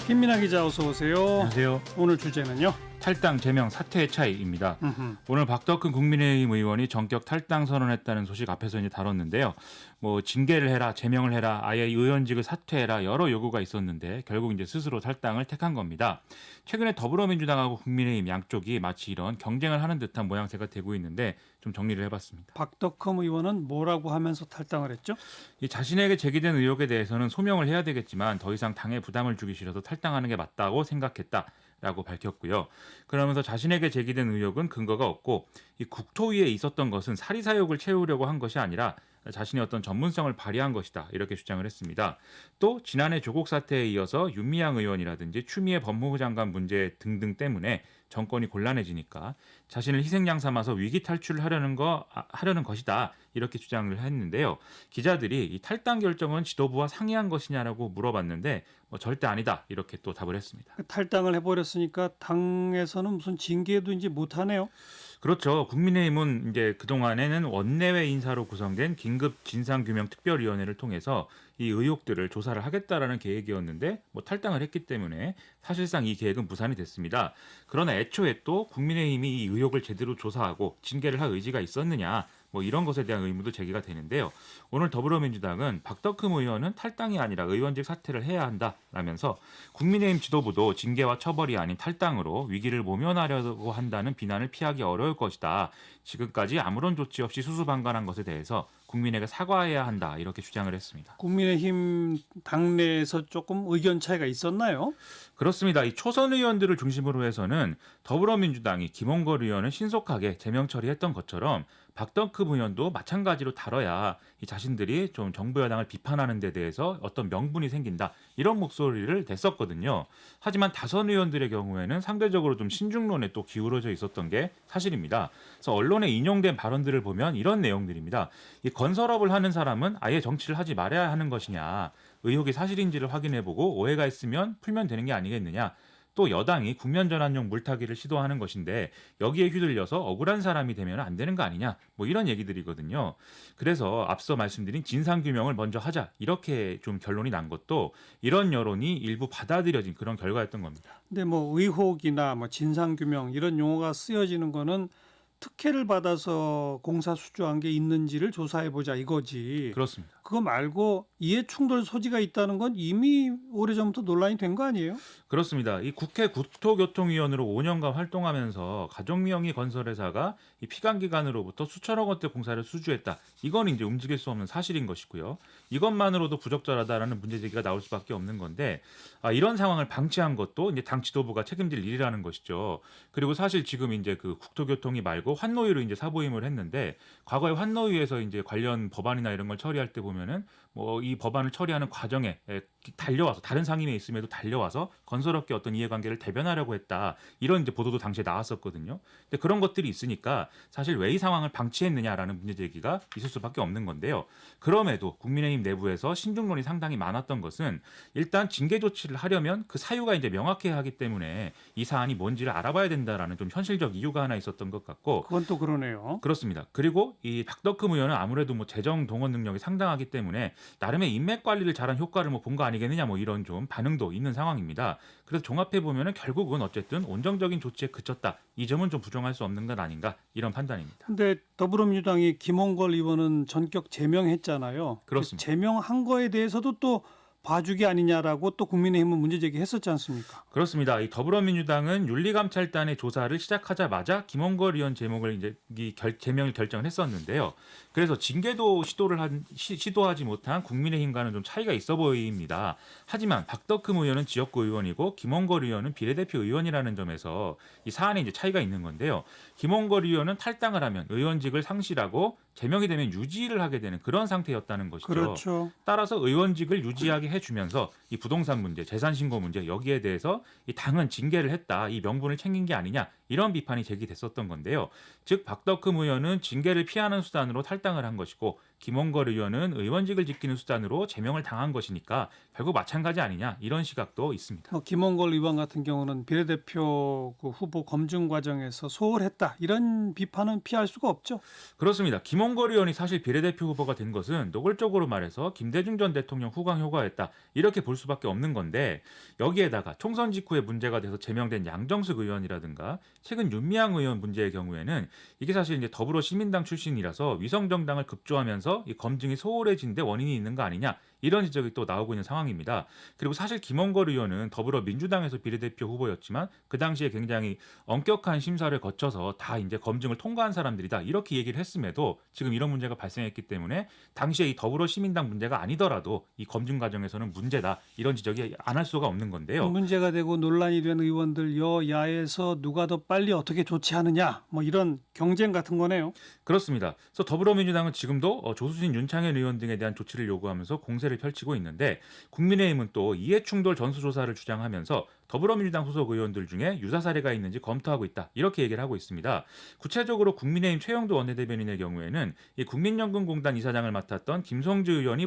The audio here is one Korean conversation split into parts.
김민하 기자 어서 오세요. 안녕하세요. 오늘 주제는요. 탈당 제명 사퇴의 차이입니다. 오늘 박덕흠 국민의힘 의원이 전격 탈당 선언했다는 소식 앞에서 이제 다뤘는데요. 뭐 징계를 해라, 제명을 해라, 아예 의원직을 사퇴해라 여러 요구가 있었는데 결국 이제 스스로 탈당을 택한 겁니다. 최근에 더불어민주당하고 국민의힘 양쪽이 마치 이런 경쟁을 하는 듯한 모양새가 되고 있는데 좀 정리를 해봤습니다. 박덕흠 의원은 뭐라고 하면서 탈당을 했죠? 이 자신에게 제기된 의혹에 대해서는 소명을 해야 되겠지만 더 이상 당에 부담을 주기 싫어서 탈당하는 게 맞다고 생각했다라고 밝혔고요. 그러면서 자신에게 제기된 의혹은 근거가 없고 이 국토위에 있었던 것은 사리사욕을 채우려고 한 것이 아니라 자신의 어떤 전문성을 발휘한 것이다 이렇게 주장을 했습니다. 또 지난해 조국 사태에 이어서 윤미향 의원이라든지 추미애 법무부 장관 문제 등등 때문에 정권이 곤란해지니까 자신을 희생양 삼아서 위기 탈출을 하려는 것이다 이렇게 주장을 했는데요. 기자들이 이 탈당 결정은 지도부와 상의한 것이냐라고 물어봤는데 절대 아니다 이렇게 또 답을 했습니다. 탈당을 해버렸으니까 당에서는 무슨 징계도 이제 못하네요. 그렇죠. 국민의힘은 이제 그동안에는 원내외 인사로 구성된 긴급 진상규명특별위원회를 통해서 이 의혹들을 조사를 하겠다라는 계획이었는데 탈당을 했기 때문에 사실상 이 계획은 무산이 됐습니다. 그러나 애초에 또 국민의힘이 이 의혹을 제대로 조사하고 징계를 할 의지가 있었느냐 이런 것에 대한 의문도 제기가 되는데요. 오늘 더불어민주당은 박덕흠 의원은 탈당이 아니라 의원직 사퇴를 해야 한다라면서 국민의힘 지도부도 징계와 처벌이 아닌 탈당으로 위기를 모면하려고 한다는 비난을 피하기 어려울 것이다. 지금까지 아무런 조치 없이 수수방관한 것에 대해서 국민에게 사과해야 한다 이렇게 주장을 했습니다. 국민의힘 당내에서 조금 의견 차이가 있었나요? 그렇습니다. 이 초선 의원들을 중심으로 해서는 더불어민주당이 김홍걸 의원을 신속하게 제명 처리했던 것처럼 박덕흠 의원도 마찬가지로 다뤄야 이 자신들이 좀 정부 여당을 비판하는 데 대해서 어떤 명분이 생긴다 이런 목소리를 냈었거든요. 하지만 다선 의원들의 경우에는 상대적으로 좀 신중론에 또 기울어져 있었던 게 사실입니다. 그래서 언론에 인용된 발언들을 보면 이런 내용들입니다. 이 건설업을 하는 사람은 아예 정치를 하지 말아야 하는 것이냐, 의혹이 사실인지를 확인해보고 오해가 있으면 풀면 되는 게 아니겠느냐, 또 여당이 국면 전환용 물타기를 시도하는 것인데 여기에 휘둘려서 억울한 사람이 되면 안 되는 거 아니냐, 이런 얘기들이거든요. 그래서 앞서 말씀드린 진상규명을 먼저 하자 이렇게 좀 결론이 난 것도 이런 여론이 일부 받아들여진 그런 결과였던 겁니다. 근데 의혹이나 진상규명 이런 용어가 쓰여지는 거는 특혜를 받아서 공사 수주한 게 있는지를 조사해보자 이거지. 그렇습니다. 그거 말고 이해충돌 소지가 있다는 건 이미 오래전부터 논란이 된 거 아니에요? 그렇습니다. 이 국회 국토교통위원으로 5년간 활동하면서 가족명의 건설회사가 이 피감기관으로부터 수천억 원대 공사를 수주했다. 이건 이제 움직일 수 없는 사실인 것이고요. 이것만으로도 부적절하다라는 문제 제기가 나올 수밖에 없는 건데 이런 상황을 방치한 것도 이제 당 지도부가 책임질 일이라는 것이죠. 그리고 사실 지금 이제 그 국토교통위 말고 환노위로 이제 사보임을 했는데 과거에 환노위에서 이제 관련 법안이나 이런 걸 처리할 때 보면은 이 법안을 처리하는 과정에 달려와서 다른 상임위에 있음에도 달려와서 건설업계 어떤 이해관계를 대변하려고 했다. 이런 이제 보도도 당시에 나왔었거든요. 근데 그런 것들이 있으니까 사실 왜 이 상황을 방치했느냐라는 문제 제기가 있을 수밖에 없는 건데요. 그럼에도 국민의힘 내부에서 신중론이 상당히 많았던 것은 일단 징계 조치를 하려면 그 사유가 이제 명확해야 하기 때문에 이 사안이 뭔지를 알아봐야 된다라는 좀 현실적 이유가 하나 있었던 것 같고. 그건 또 그러네요. 그렇습니다. 그리고 이 박덕흠 의원은 아무래도 재정 동원 능력이 상당하기 때문에 나름의 인맥 관리를 잘한 효과를 본 거 아니겠느냐 이런 좀 반응도 있는 상황입니다. 그래서 종합해 보면은 결국은 어쨌든 온정적인 조치에 그쳤다. 이 점은 좀 부정할 수 없는 것 아닌가 이런 판단입니다. 근데 더불어민주당이 김홍걸 의원은 전격 제명했잖아요. 그렇습니다. 제명한 거에 대해서도 또 봐주기 아니냐라고 또 국민의힘은 문제 제기했었지 않습니까? 그렇습니다. 이 더불어민주당은 윤리감찰단의 조사를 시작하자마자 김홍걸 의원 제명을 결정을 했었는데요. 그래서 징계도 시도하지 못한 국민의힘과는 좀 차이가 있어 보입니다. 하지만 박덕흠 의원은 지역구 의원이고 김홍걸 의원은 비례대표 의원이라는 점에서 이 사안에 이제 차이가 있는 건데요. 김홍걸 의원은 탈당을 하면 의원직을 상실하고 제명이 되면 유지를 하게 되는 그런 상태였다는 것이죠. 그렇죠. 따라서 의원직을 유지하게 해주면서 이 부동산 문제, 재산 신고 문제 여기에 대해서 이 당은 징계를 했다, 이 명분을 챙긴 게 아니냐 이런 비판이 제기됐었던 건데요. 즉 박덕흠 의원은 징계를 피하는 수단으로 탈당을 한 것이고 김홍걸 의원은 의원직을 지키는 수단으로 제명을 당한 것이니까 결국 마찬가지 아니냐 이런 시각도 있습니다. 김홍걸 의원 같은 경우는 비례대표 그 후보 검증 과정에서 소홀했다 이런 비판은 피할 수가 없죠. 그렇습니다. 김홍걸 의원이 사실 비례대표 후보가 된 것은 노골적으로 말해서 김대중 전 대통령 후광 효과였다 이렇게 볼 수밖에 없는 건데 여기에다가 총선 직후에 문제가 돼서 제명된 양정숙 의원이라든가 최근 윤미향 의원 문제의 경우에는 이게 사실 이제 더불어시민당 출신이라서 위성정당을 급조하면서 이 검증이 소홀해진 데 원인이 있는 거 아니냐 이런 지적이 또 나오고 있는 상황입니다. 그리고 사실 김홍걸 의원은 더불어민주당에서 비례대표 후보였지만 그 당시에 굉장히 엄격한 심사를 거쳐서 다 이제 검증을 통과한 사람들이다 이렇게 얘기를 했음에도 지금 이런 문제가 발생했기 때문에 당시에 이 더불어시민당 문제가 아니더라도 이 검증 과정에서는 문제다 이런 지적이 안 할 수가 없는 건데요. 문제가 되고 논란이 된 의원들 여야에서 누가 더 빨리 어떻게 조치하느냐 뭐 이런 경쟁 같은 거네요. 그렇습니다. 그래서 더불어민주당은 지금도 조수진, 윤창현 의원 등에 대한 조치를 요구하면서 공세를 펼치고 있는데 국민의힘은 또 이해충돌 전수조사를 주장하면서 더불어민주당 소속 의원들 중에 유사 사례가 있는지 검토하고 있다 이렇게 얘기를 하고 있습니다. 구체적으로 국민의힘 최영도 원내대변인의 경우에는 이 국민연금공단 이사장을 맡았던 김성주 의원이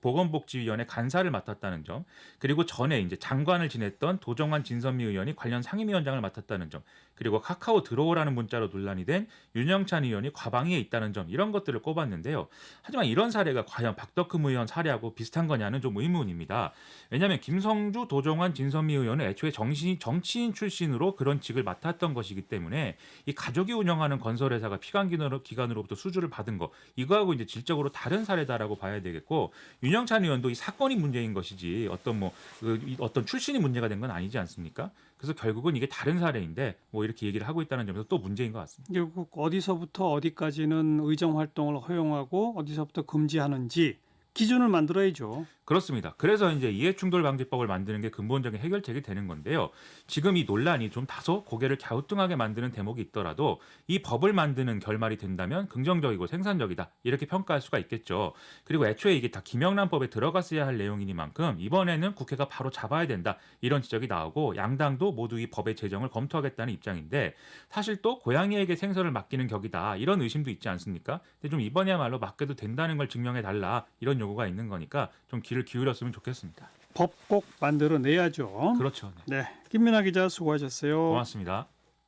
보건복지위원회 간사를 맡았다는 점, 그리고 전에 이제 장관을 지냈던 도정환 진선미 의원이 관련 상임위원장을 맡았다는 점, 그리고 카카오 들어오라는 문자로 논란이 된 윤영찬 의원이 과방위에 있다는 점 이런 것들을 꼽았는데요. 하지만 이런 사례가 과연 박덕흠 의원 사례하고 비슷한 거냐는 좀 의문입니다. 왜냐하면 김성주, 도정환, 진선미 의원은 애초에 정치인 출신으로 그런 직을 맡았던 것이기 때문에 이 가족이 운영하는 건설회사가 피감기관으로부터 수주를 받은 거 이거하고 이제 질적으로 다른 사례다라고 봐야 되겠고 윤영찬 의원도 이 사건이 문제인 것이지 어떤 출신이 문제가 된 건 아니지 않습니까? 그래서 결국은 이게 다른 사례인데 뭐 이렇게 얘기를 하고 있다는 점에서 또 문제인 것 같습니다. 결국 어디서부터 어디까지는 의정 활동을 허용하고 어디서부터 금지하는지 기준을 만들어야죠. 그렇습니다. 그래서 이제 이해충돌 방지법을 만드는 게 근본적인 해결책이 되는 건데요. 지금 이 논란이 좀 다소 고개를 갸우뚱하게 만드는 대목이 있더라도 이 법을 만드는 결말이 된다면 긍정적이고 생산적이다 이렇게 평가할 수가 있겠죠. 그리고 애초에 이게 다 김영란법에 들어갔어야 할 내용이니만큼 이번에는 국회가 바로 잡아야 된다 이런 지적이 나오고 양당도 모두 이 법의 제정을 검토하겠다는 입장인데 사실 또 고양이에게 생선을 맡기는 격이다 이런 의심도 있지 않습니까? 근데 좀 이번에야말로 맡겨도 된다는 걸 증명해 달라 이런 요구가 있는 거니까 좀 귀를 기울였으면 좋겠습니다. 법 꼭 만들어내야죠. 그렇죠. 네. 네, 김민아 기자 수고하셨어요. 고맙습니다.